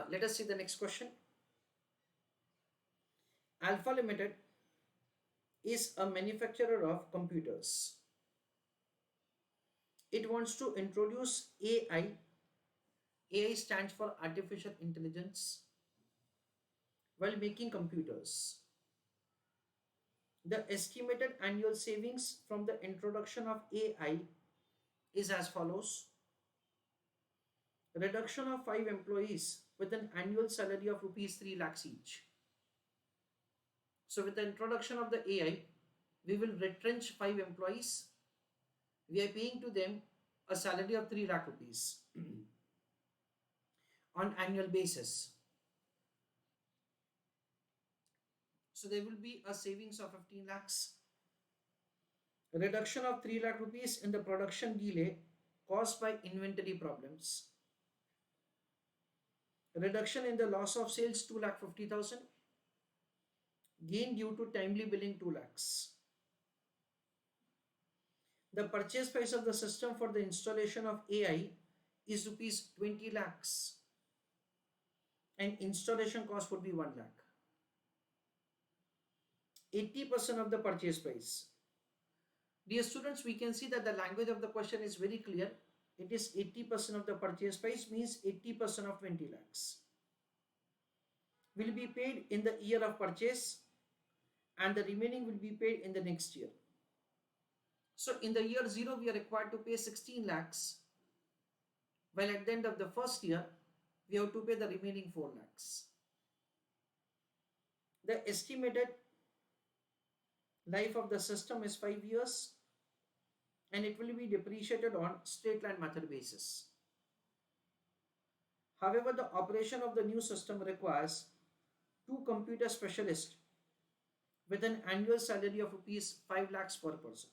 Let us see the next question. Alpha Limited is a manufacturer of computers. It wants to introduce AI. AI stands for artificial intelligence while making computers. The estimated annual savings from the introduction of AI is as follows. Reduction of 5 employees with an annual salary of rupees 3 lakhs each. So with the introduction of the AI, we will retrench 5 employees. We are paying to them a salary of 3 lakh rupees on annual basis. So there will be a savings of 15 lakhs. Reduction of 3 lakh rupees in the production delay caused by inventory problems. Reduction in the loss of sales 2 lakh 50,000. Gain due to timely billing 2 lakhs. The purchase price of the system for the installation of AI is rupees 20 lakhs and installation cost would be 1 lakh. 80% of the purchase price. Dear students, we can see that the language of the question is very clear. It is 80% of the purchase price means 80% of 20 lakhs will be paid in the year of purchase and the remaining will be paid in the next year. So in the year 0 we are required to pay 16 lakhs, while at the end of the first year we have to pay the remaining 4 lakhs. The estimated life of the system is 5 years and it will be depreciated on straight line method basis. However, the operation of the new system requires 2 computer specialists with an annual salary of rupees 5 lakhs per person.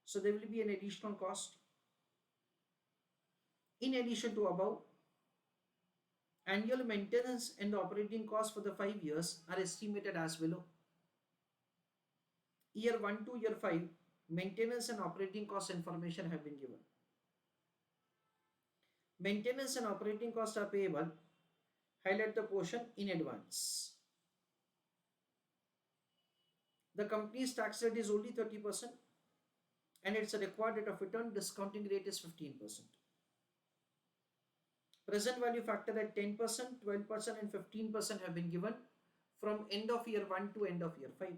So there will be an additional cost. In addition to above, annual maintenance and the operating costs for the 5 years are estimated as below. Year 1 to year 5, maintenance and operating cost information have been given. Maintenance and operating costs are payable. Highlight the portion in advance. The company's tax rate is only 30% and its required rate of return discounting rate is 15%. Present value factor at 10%, 12% and 15% have been given from end of year 1 to end of year 5.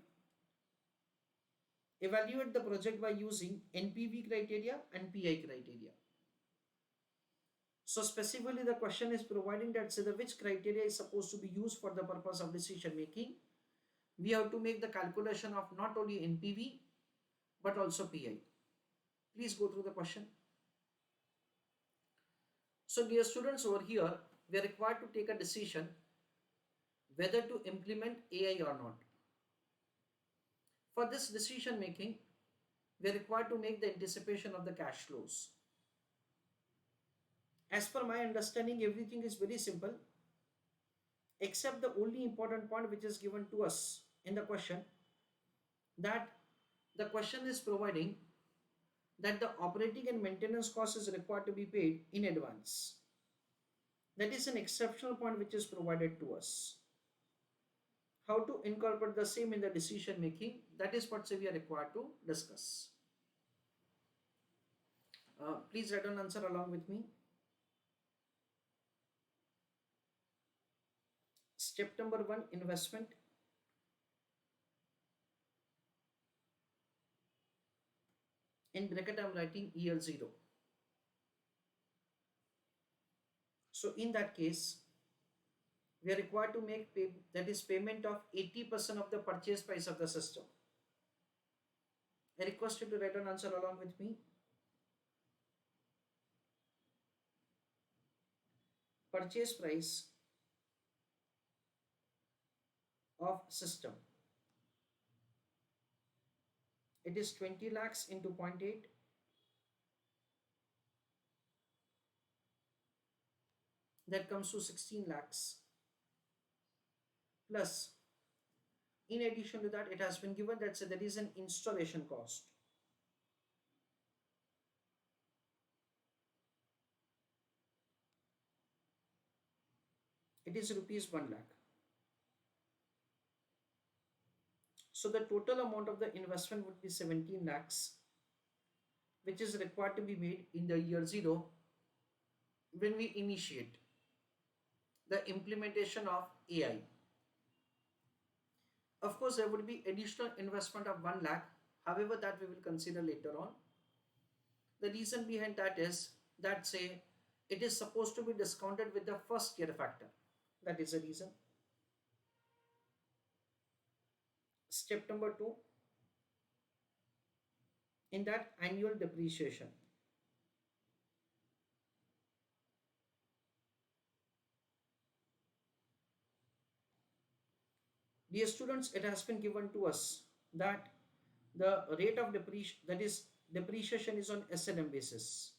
Evaluate the project by using NPV criteria and PI criteria. So specifically the question is providing that say which criteria is supposed to be used for the purpose of decision making. We have to make the calculation of not only NPV but also PI. Please go through the question. So dear students, over here we are required to take a decision whether to implement AI or not. For this decision making, we are required to make the anticipation of the cash flows. As per my understanding, everything is very simple except the only important point which is given to us in the question, that the question is providing that the operating and maintenance cost is required to be paid in advance. That is an exceptional point which is provided to us. How to incorporate the same in the decision making, that is what we are required to discuss. Please write down answer along with me. Step number 1, investment. In bracket I am writing year 0. So in that case, we are required to make that is payment of 80% of the purchase price of the system. I request you to write an answer along with me. Purchase price of system. It is 20 lakhs into 0.8. That comes to 16 lakhs. Plus, in addition to that, it has been given that there is an installation cost. It is rupees 1 lakh. So the total amount of the investment would be 17 lakhs, which is required to be made in the year 0 when we initiate the implementation of AI. Of course, there would be additional investment of 1 lakh. However, that we will consider later on. The reason behind that is that, say, it is supposed to be discounted with the first year factor. That is the reason. Step number 2, in that annual depreciation. Dear students, it has been given to us that the rate of depreciation, that is depreciation, is on S&M basis,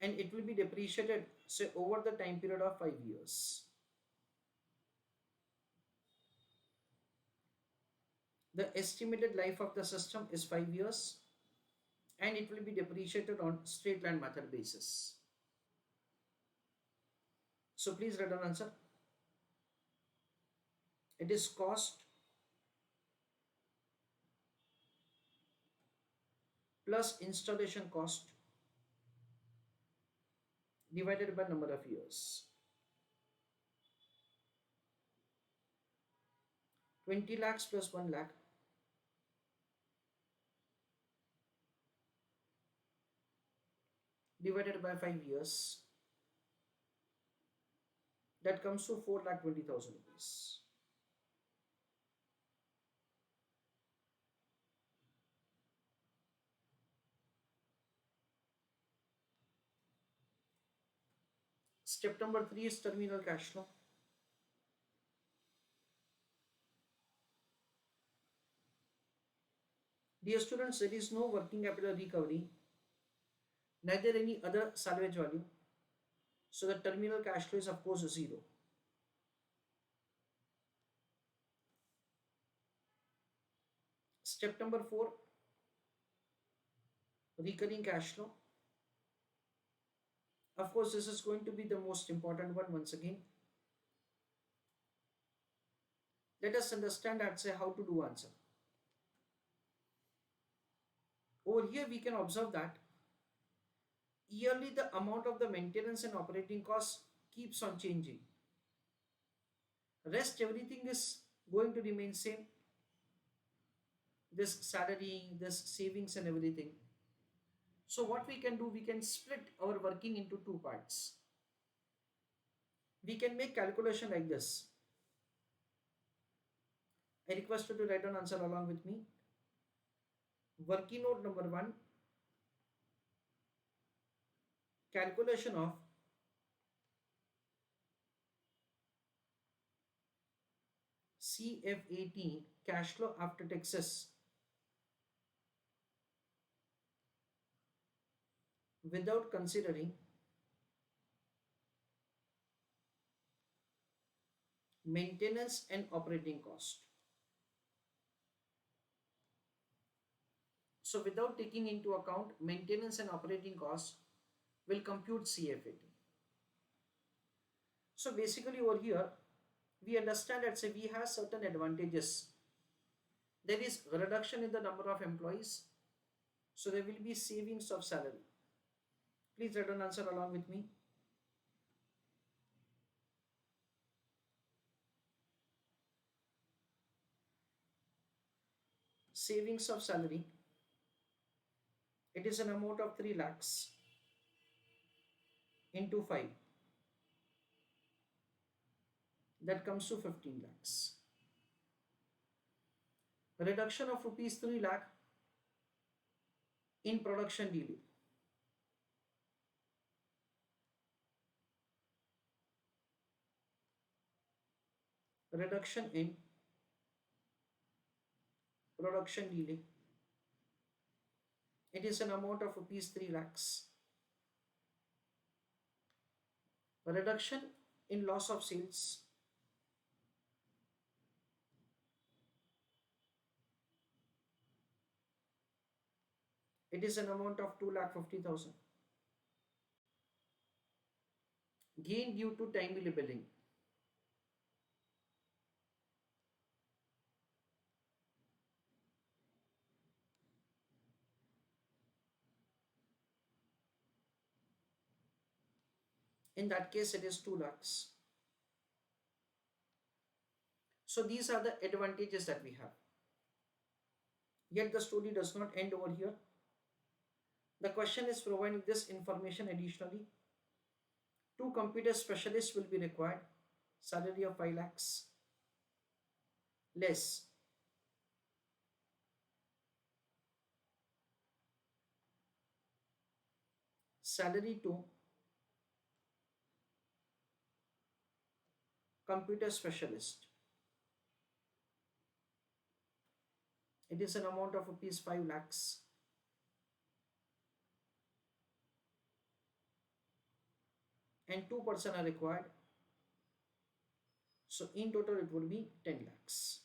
and it will be depreciated, say, over the time period of 5 years. The estimated life of the system is 5 years, and it will be depreciated on straight line method basis. So please write down answer. It is cost plus installation cost divided by number of years. 20 lakhs plus 1 lakh divided by 5 years, that comes to 4 lakh 20,000 rupees. Step number 3 is terminal cash flow. Dear students, there is no working capital recovery, neither any other salvage value. So the terminal cash flow is of course 0. Step number 4, recurring cash flow. Of course, this is going to be the most important one once again. Let us understand and say how to do answer. Over here we can observe that yearly the amount of the maintenance and operating costs keeps on changing. Rest everything is going to remain same. This salary, this savings and everything. So what we can do, we can split our working into two parts. We can make calculation like this. I request you to write down answer along with me. Working note number 1, calculation of CFAT, cash flow after taxes, without considering maintenance and operating cost. So without taking into account maintenance and operating cost, will compute CFAT. So basically over here, we understand that, say, we have certain advantages. There is reduction in the number of employees, so there will be savings of salary. Please write an answer along with me. Savings of salary, it is an amount of 3 lakhs into 5, that comes to 15 lakhs. Reduction of rupees 3 lakh in production delay. Reduction in production delay, it is an amount of rupees 3 lakhs. Reduction in loss of sales, it is an amount of 2 lakh 50,000. gain due to timely billing. In that case, it is 2 lakhs. So these are the advantages that we have. Yet the story does not end over here. The question is providing this information additionally. Two computer specialists will be required. Salary of 5 lakhs. Less. Salary to computer specialist. It is an amount of rupees 5 lakhs. And 2% are required. So in total it would be 10 lakhs.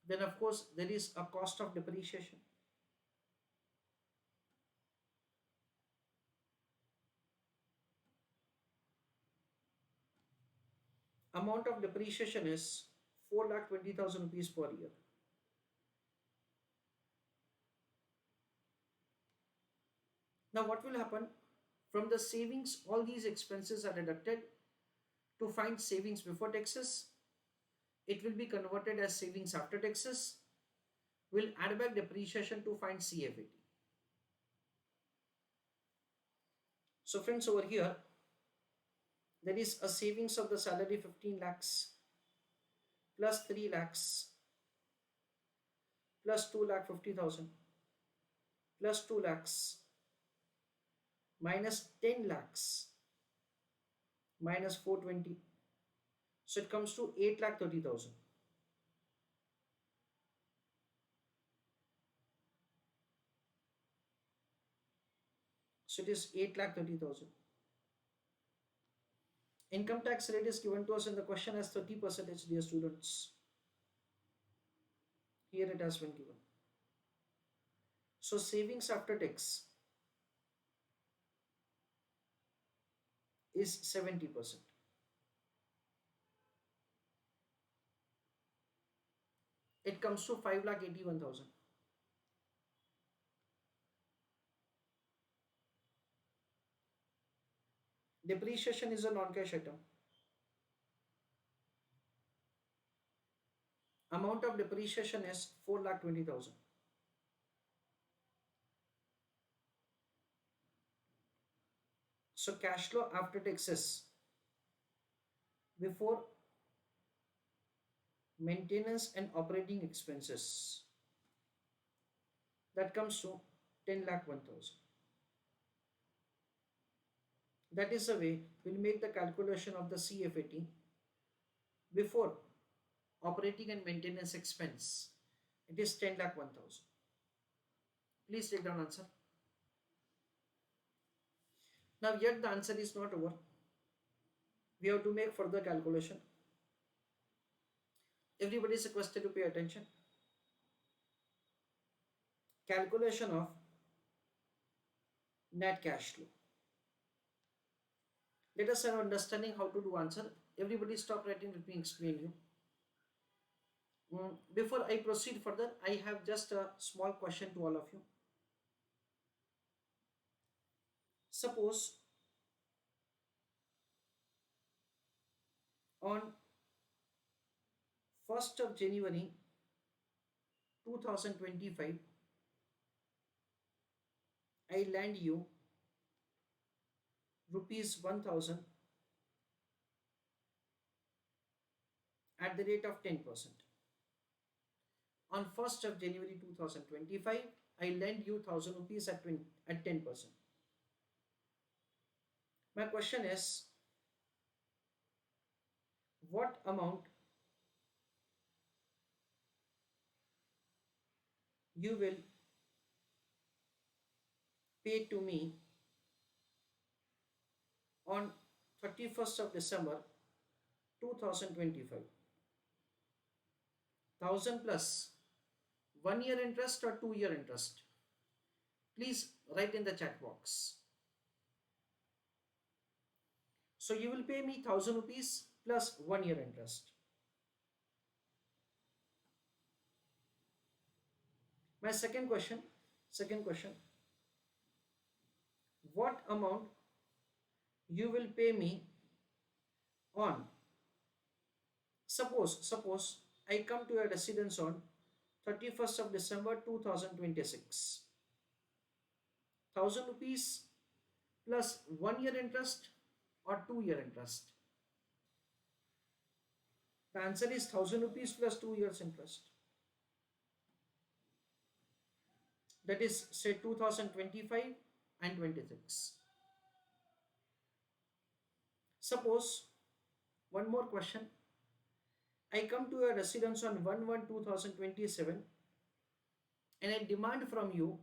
Then of course there is a cost of depreciation. Amount of depreciation is 4,20,000 rupees per year. Now what will happen? From the savings, all these expenses are deducted. To find savings before taxes, it will be converted as savings after taxes. We'll add back depreciation to find CFAT. So friends, over here, there is a savings of the salary 15 lakhs plus 3 lakhs plus 2 lakh 50,000 plus 2 lakhs minus 10 lakhs minus 420. So it comes to 8 lakh 30,000. So it is 8 lakh 30,000. Income tax rate is given to us in the question as 30%, dear students. Here it has been given. So savings after tax is 70%. It comes to 5 lakh 81,000. Depreciation is a non-cash item. Amount of depreciation is 4 lakh 20,000. So cash flow after taxes before maintenance and operating expenses, that comes to 10 lakh 1,000. That is the way we'll make the calculation of the CFAT before operating and maintenance expense. It is 10 lakh 1,000. Please take down answer. Now yet the answer is not over. We have to make further calculation. Everybody is requested to pay attention. Calculation of net cash flow. Let us have understanding how to do answer. Everybody stop writing, let me explain you. Before I proceed further, I have just a small question to all of you. Suppose on 1st of January 2025, I lend you rupees 1,000 at the rate of 10%. On 1st of January 2025, I lend you 1,000 rupees at 10%. My question is, what amount you will pay to me on 31st of December 2025? 1,000 plus 1 year interest or 2 year interest? Please write in the chat box. So you will pay me 1000 rupees plus 1 year interest. My second question, what amount you will pay me on, suppose I come to your residence on 31st of December 2026. 1000 rupees plus 1 year interest or 2 year interest? The answer is 1000 rupees plus 2 years interest. That is, say, 2025 and 26. Suppose, one more question, I come to your residence on 1/1/2027 and I demand from you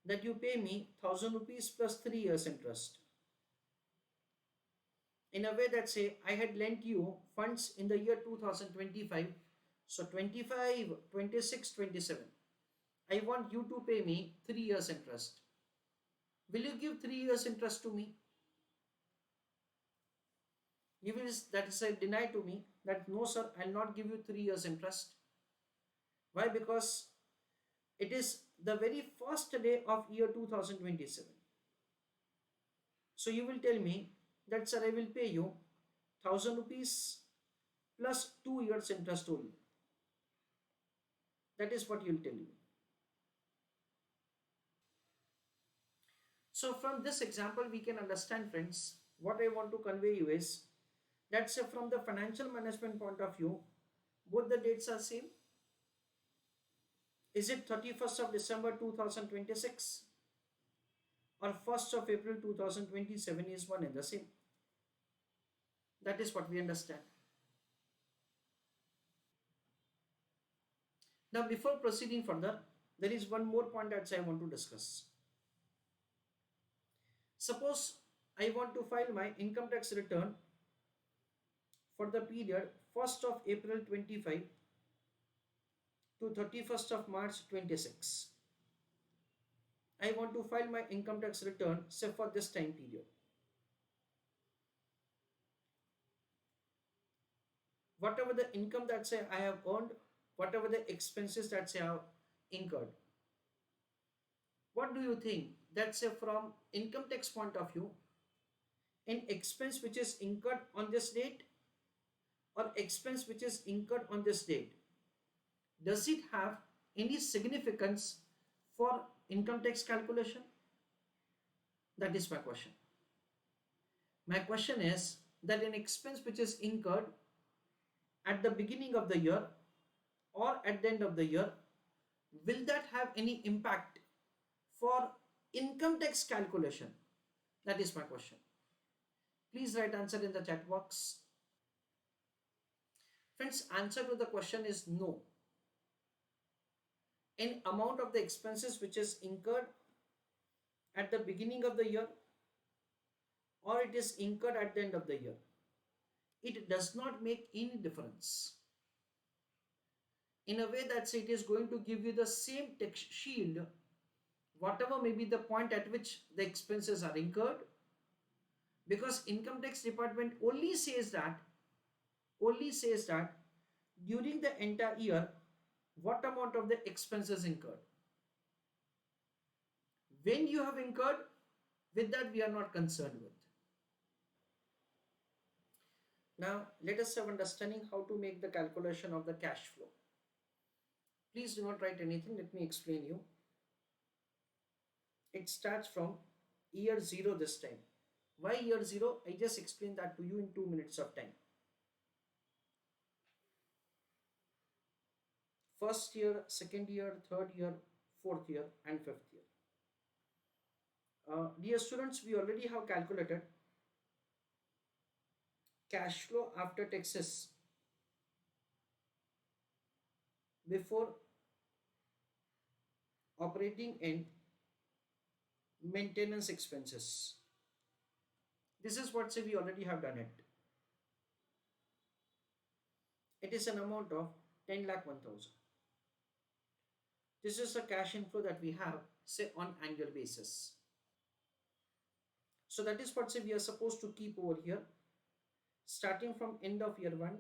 that you pay me 1000 rupees plus 3 years interest. In a way that, say, I had lent you funds in the year 2025, so 25, 26, 27. I want you to pay me 3 years interest. Will you give 3 years interest to me? You will that is deny to me that no sir, I'll not give you 3 years interest. Why? Because it is the very first day of year 2027. So you will tell me that sir, I will pay you 1000 rupees plus 2 years interest only. That is what you'll tell you. So from this example we can understand, friends, what I want to convey you is that, say, from the financial management point of view, both the dates are same. Is it 31st of December 2026 or 1st of April 2027 is one and the same? That is what we understand. Now, before proceeding further, there is one more point that I want to discuss. Suppose I want to file my income tax return for the period 1st of April 25 to 31st of March 26. I want to file my income tax return, say, for this time period. Whatever the income that, say, I have earned, whatever the expenses that, say, I have incurred. What do you think that, say, from income tax point of view, an expense which is incurred on this date or expense which is incurred on this date, does it have any significance for income tax calculation? That is my question. My question is that an expense which is incurred at the beginning of the year or at the end of the year, will that have any impact for income tax calculation? That is my question. Please write answer in the chat box. Friends, answer to the question is no. An amount of the expenses which is incurred at the beginning of the year or it is incurred at the end of the year, it does not make any difference. In a way that it is going to give you the same tax shield, whatever may be the point at which the expenses are incurred, because income tax department only says that during the entire year what amount of the expenses incurred. When you have incurred, with that we are not concerned with. Now let us have understanding how to make the calculation of the cash flow. Please do not write anything, let me explain you. It starts from year 0 this time. Why year 0? I just explained that to you in 2 minutes of time. First year, second year, third year, fourth year and fifth year. Dear students, we already have calculated cash flow after taxes before operating and maintenance expenses. This is what, say, we already have done it. It is an amount of 10 lakh 1000. This is the cash inflow that we have, say, on annual basis. So that is what, say, we are supposed to keep over here. starting from end of year 1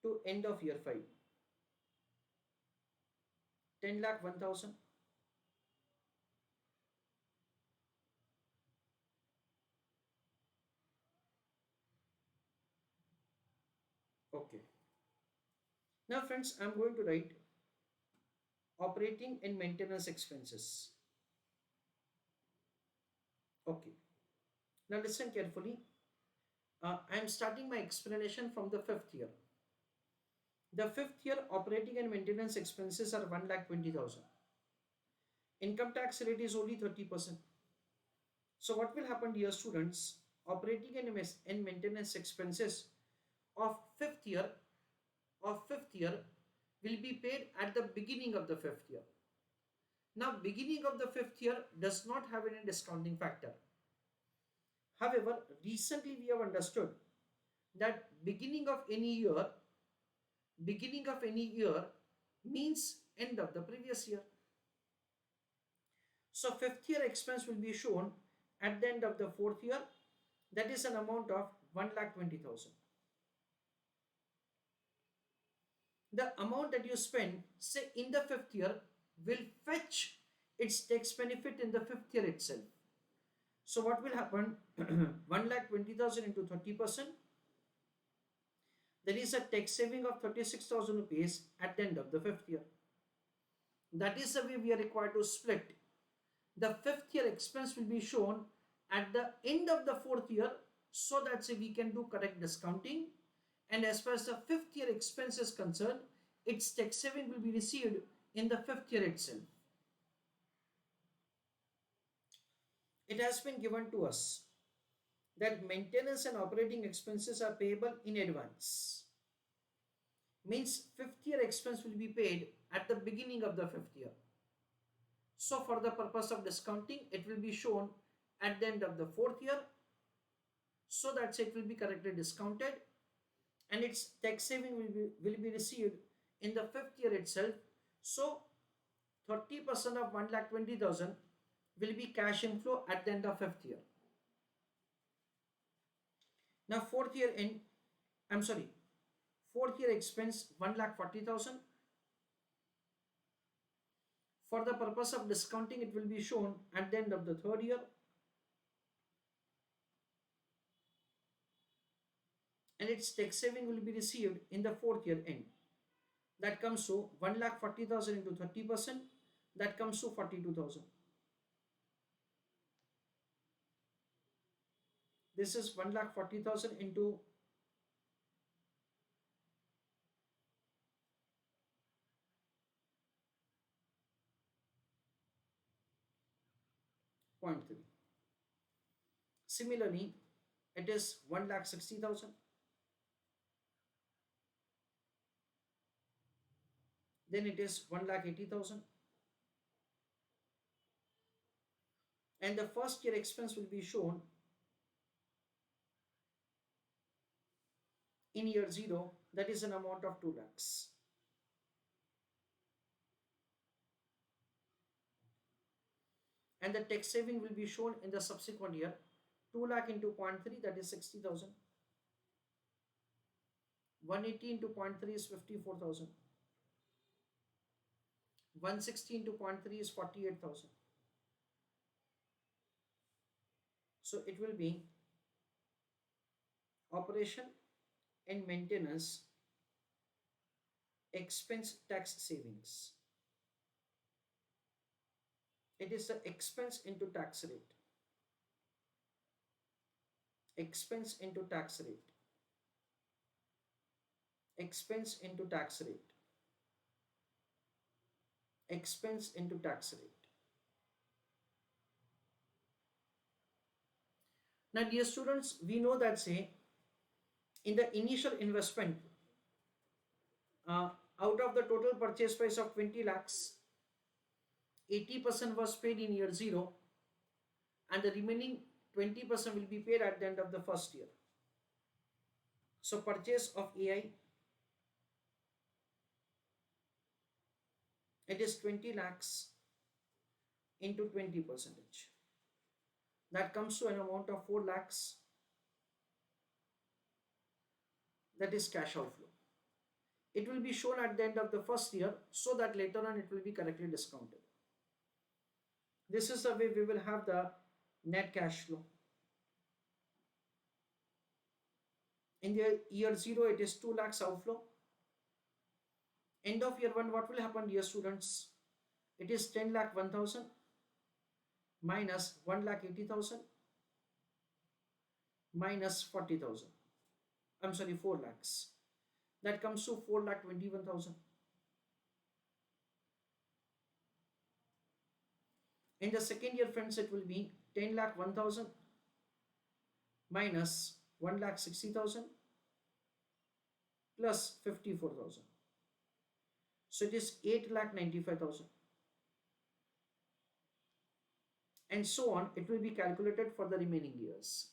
to end of year 5. 10 lakh 1000. Okay. Now friends, I'm going to write operating and maintenance expenses. Okay. Now listen carefully. I am starting my explanation from the fifth year. The fifth year operating and maintenance expenses are 1,20,000. Income tax rate is only 30%. So what will happen, dear students? Operating and maintenance expenses of fifth year will be paid at the beginning of the fifth year. Now, beginning of the fifth year does not have any discounting factor. However, recently we have understood that beginning of any year means end of the previous year. So fifth year expense will be shown at the end of the fourth year. That is an amount of 1,20,000. The amount that you spend, say in the fifth year, will fetch its tax benefit in the fifth year itself. So what will happen? 1,20,000 into 30%. There is a tax saving of 36,000 rupees at the end of the fifth year. That is the way we are required to split. The fifth year expense will be shown at the end of the fourth year, so that we can do correct discounting. And as far as the fifth year expense is concerned, its tax saving will be received in the fifth year itself. It has been given to us that maintenance and operating expenses are payable in advance. Means fifth year expense will be paid at the beginning of the fifth year. So for the purpose of discounting, it will be shown at the end of the fourth year, so that it will be correctly discounted, and its tax saving will be received in the fifth year itself. So 30% of 1,20,000 will be cash inflow at the end of fifth year. Now fourth year expense 1,40,000. For the purpose of discounting, it will be shown at the end of the third year, and its tax saving will be received in the fourth year end. That comes to 1,40,000 into 30%. That comes to 42,000. This is 1,40,000 into 0.3. Similarly, it is 1,60,000. Then it is 1,80,000. And the first year expense will be shown in year 0, that is an amount of 2 lakhs. And the tax saving will be shown in the subsequent year. 2 lakh into 0.3, that is 60,000. 180 into 0.3 is 54,000. 160 into 0.3 is 48,000. So it will be operation and maintenance expense tax savings. It is the expense into tax rate. Expense into tax rate. Expense into tax rate. Expense into tax rate. Now dear students, we know that say in the initial investment, out of the total purchase price of 20 lakhs, 80% was paid in year 0, and the remaining 20% will be paid at the end of the first year. So purchase of AI, it is 20 lakhs into 20%. That comes to an amount of 4 lakhs. that is cash outflow. It will be shown at the end of the first year so that later on it will be correctly discounted. This is the way we will have the net cash flow. In the year 0 it is 2 lakhs outflow. End of year 1, what will happen, dear students? It is 10 lakh 1000 minus 1 lakh 80,000 minus 40,000. I'm sorry, 4 lakhs. That comes to 4 lakh 21,000. In the second year, friends, it will be 10 lakh 1000 minus 1 lakh 60,000 plus 54,000. So it is 8 lakh 95,000. And so on, it will be calculated for the remaining years.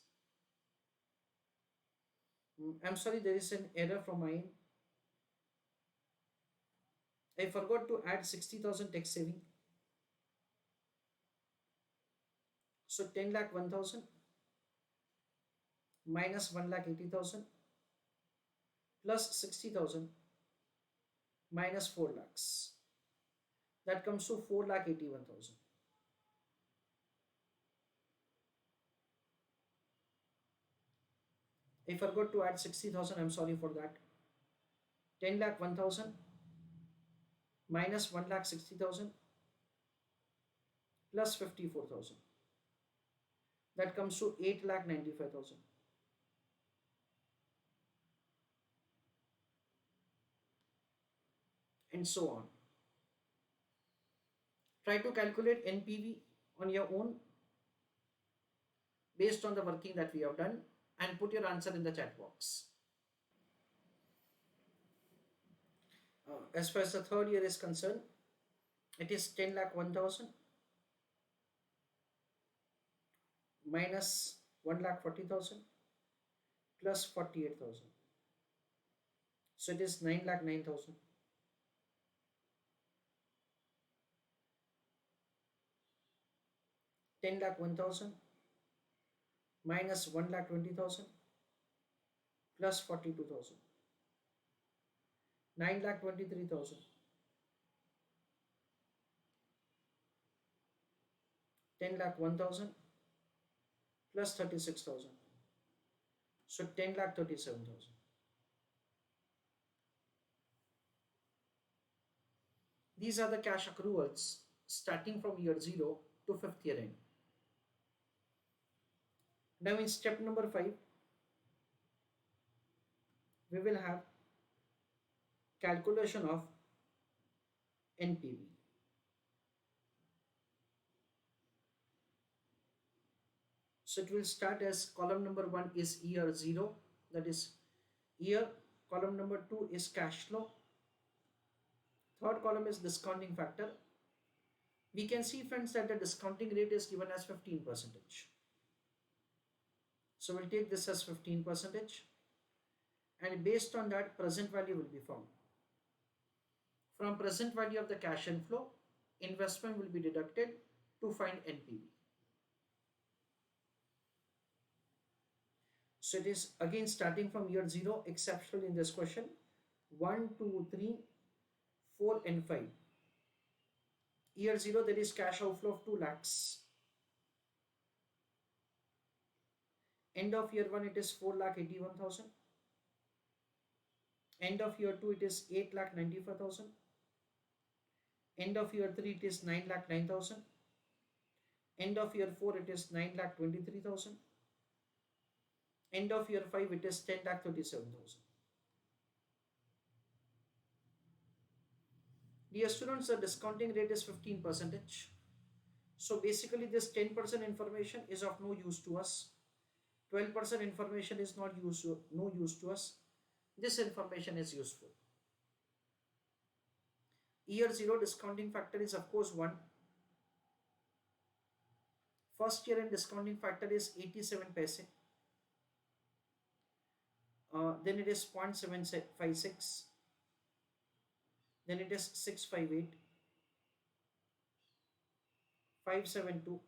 I'm sorry, there is an error from my end. I forgot to add 60,000 tax saving. So 10 lakh 1000 minus 1 lakh 80,000 plus 60,000 minus 4 lakhs. That comes to 4 lakh 81,000. I forgot to add 60,000, I'm sorry for that. 10 lakh 1000 minus 1 lakh 60,000 plus 54,000. That comes to 8 lakh 95,000. And so on. Try to calculate NPV on your own based on the working that we have done and put your answer in the chat box. As far as the third year is concerned, it is 10 lakh 1000 minus 1 lakh 40,000 plus 48,000. So it is 9 lakh 9,000. 10 lakh 1000 minus 1 lakh 20,000 plus 42,000. 9 lakh 23,000. 10 lakh 1000 plus 36,000. So 10 lakh 37,000. These are the cash accruals starting from year 0 to 5th year end. Now in step number 5, we will have calculation of NPV. So it will start as column number 1 is year 0, that is year. Column number 2 is cash flow. Third column is discounting factor. We can see, friends, that the discounting rate is given as 15%. So we'll take this as 15%, and based on that, present value will be found. From present value of the cash inflow, investment will be deducted to find NPV. So it is again starting from year 0, exceptional in this question. 1, 2, 3, 4 and 5. Year 0, there is cash outflow of 2 lakhs. End of year 1, it is 4 lakh 81,000. End of year 2, it is 8 lakh 94,000. End of year 3, it is 9 lakh 9,000. End of year 4, it is 9 lakh 23,000. End of year 5, it is 10 lakh 37,000. Dear students, the discounting rate is 15%. So basically this 10% information is of no use to us. 12% information is no use to us. This information is useful. Year 0 discounting factor is of course 1. First year and discounting factor is 87 paise. Then it is 0.756. Then it is 658, 572,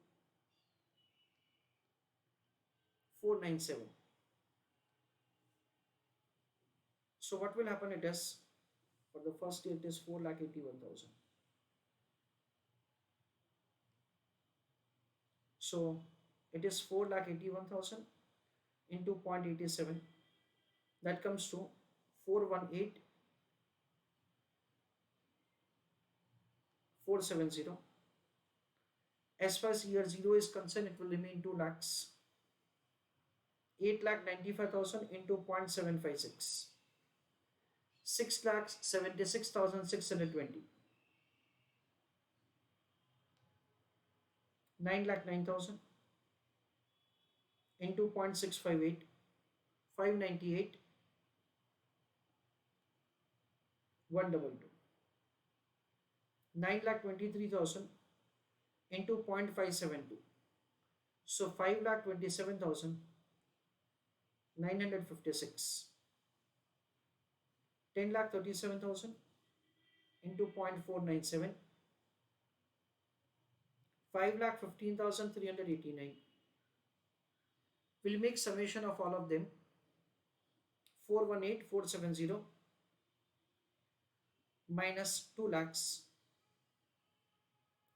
497. So what will happen, it is for the first year it is 4,81,000. So it is 4,81,000 into 0.87, that comes to 418,470. As far as year 0 is concerned, it will remain 2 lakhs. 8,95,000 into 0.756, 6,76,620. 9,09,000 into 0.658, 598, 122. 9,23,000 into 0.572, so 5,27,956. 10,37,000 into 0.497, 5,15,389. We'll make summation of all of them. 418,470 minus 2 lakhs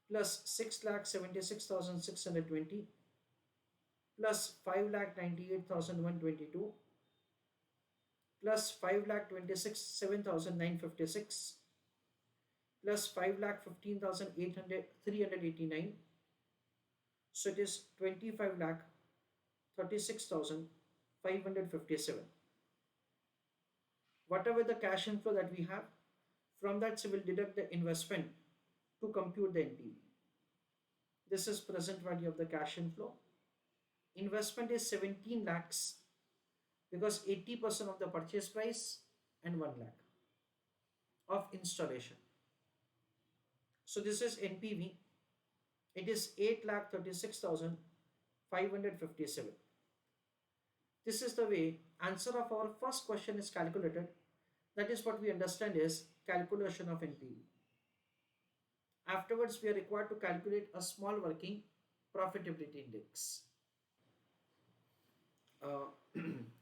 plus 6,76,620 plus 5,98,122 plus 5,26,7,956 plus 5,15,389. So it is 25,36,557. Whatever the cash inflow that we have, from that we will deduct the investment to compute the NPV. This is present value of the cash inflow. Investment is 17 lakhs because 80% of the purchase price and 1 lakh of installation. So this is NPV. It is 8,36,557. This is the way answer of our first question is calculated. That is what we understand is calculation of NPV. Afterwards, we are required to calculate a small working profitability index.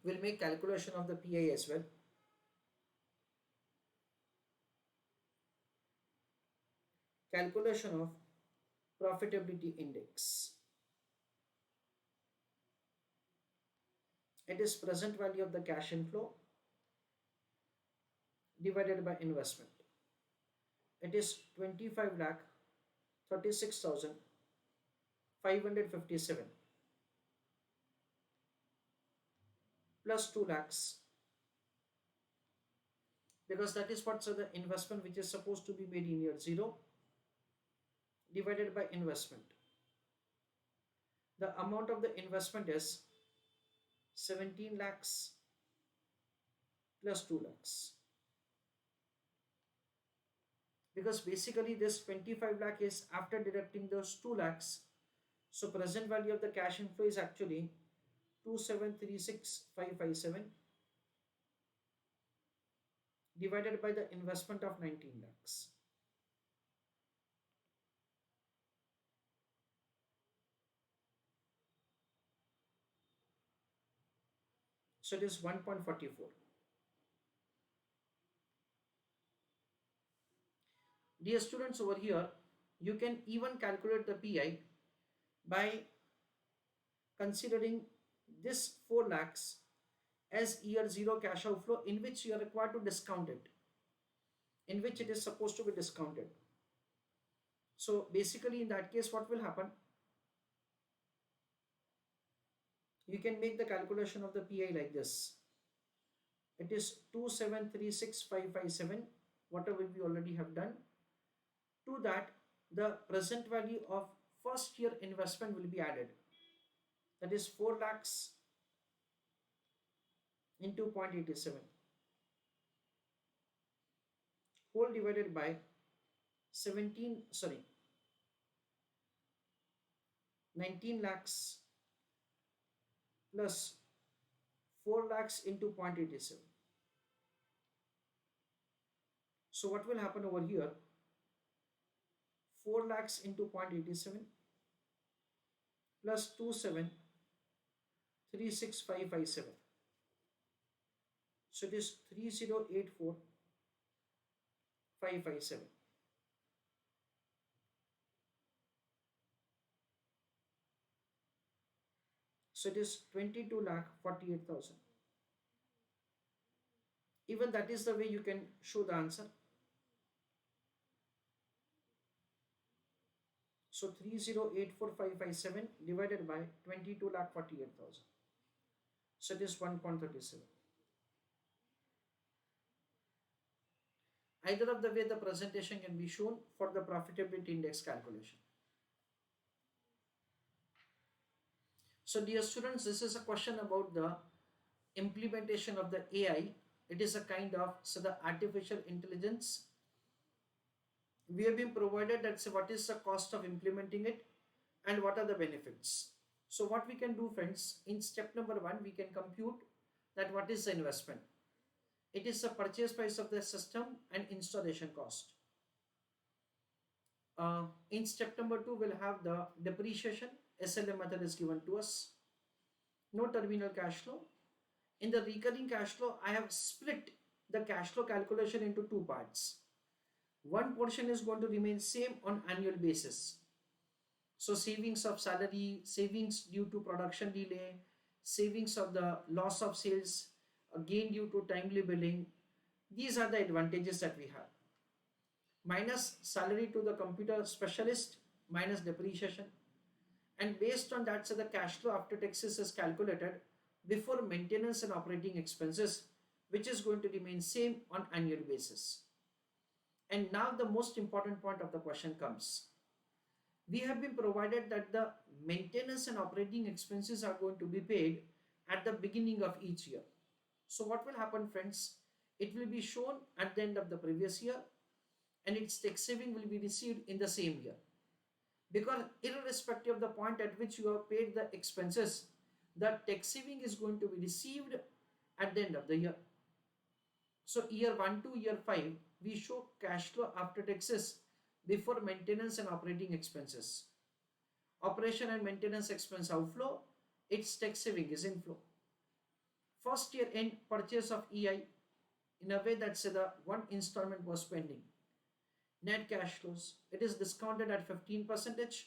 We'll make calculation of the PI as well. Calculation of profitability index. It is present value of the cash inflow divided by investment. It is 25 lakh 36,557 plus 2 lakhs, because that is what's the investment which is supposed to be made in year 0, divided by investment. The amount of the investment is 17 lakhs plus 2 lakhs, because basically this 25 lakh is after deducting those 2 lakhs. So present value of the cash inflow is actually 2,736,557 divided by the investment of 19 lakhs. So it is 1.44. Dear students, over here you can even calculate the PI by considering this 4 lakhs as year 0 cash outflow, in which you are required to discount it, in which it is supposed to be discounted. So basically in that case what will happen, you can make the calculation of the PI like this. It is 2,736,557, whatever we already have done. To that, the present value of first year investment will be added. That is 4 lakhs into 0.87 whole divided by 19 lakhs plus 4 lakhs into 0.87. So what will happen over here? 4 lakhs into 0.87 plus 27,36,557. So it is 3084557. So it is 22 lakh 48,000. Even that is the way you can show the answer. So 3084557 divided by 22 lakh 48,000. So it is 1.37. Either of the way the presentation can be shown for the profitability index calculation. So dear students, this is a question about the implementation of the AI. It is a kind of the artificial intelligence. We have been provided that what is the cost of implementing it and what are the benefits. So what we can do, friends, in step number 1 we can compute that what is the investment. It is the purchase price of the system and installation cost. In step number 2 we'll have the depreciation. SLM method is given to us. No terminal cash flow. In the recurring cash flow, I have split the cash flow calculation into two parts. One portion is going to remain same on annual basis. So savings of salary, savings due to production delay, savings of the loss of sales, gain due to timely billing. These are the advantages that we have. Minus salary to the computer specialist, minus depreciation. And based on that, so the cash flow after taxes is calculated before maintenance and operating expenses, which is going to remain same on annual basis. And now the most important point of the question comes. We have been provided that the maintenance and operating expenses are going to be paid at the beginning of each year. So what will happen, friends? It will be shown at the end of the previous year and its tax saving will be received in the same year. Because irrespective of the point at which you have paid the expenses, the tax saving is going to be received at the end of the year. So year 1 to year 5, we show cash flow after taxes before maintenance and operating expenses. Operation and maintenance expense outflow, its tax saving is inflow. First year end purchase of EI in a way that say the one installment was pending. Net cash flows, it is discounted at 15%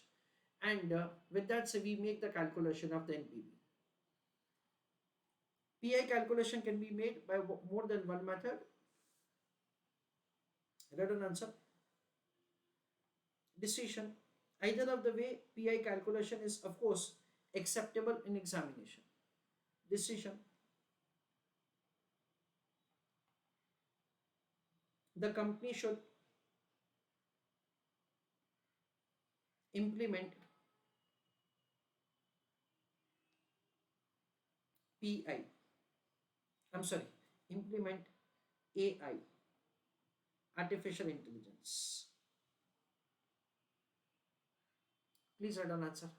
and with that say we make the calculation of the NPV. PI calculation can be made by more than one method. Read an answer. Decision. Either of the way PI calculation is of course acceptable in examination. Decision. The company should implement PI. I'm sorry, implement AI, artificial intelligence. Please write an answer.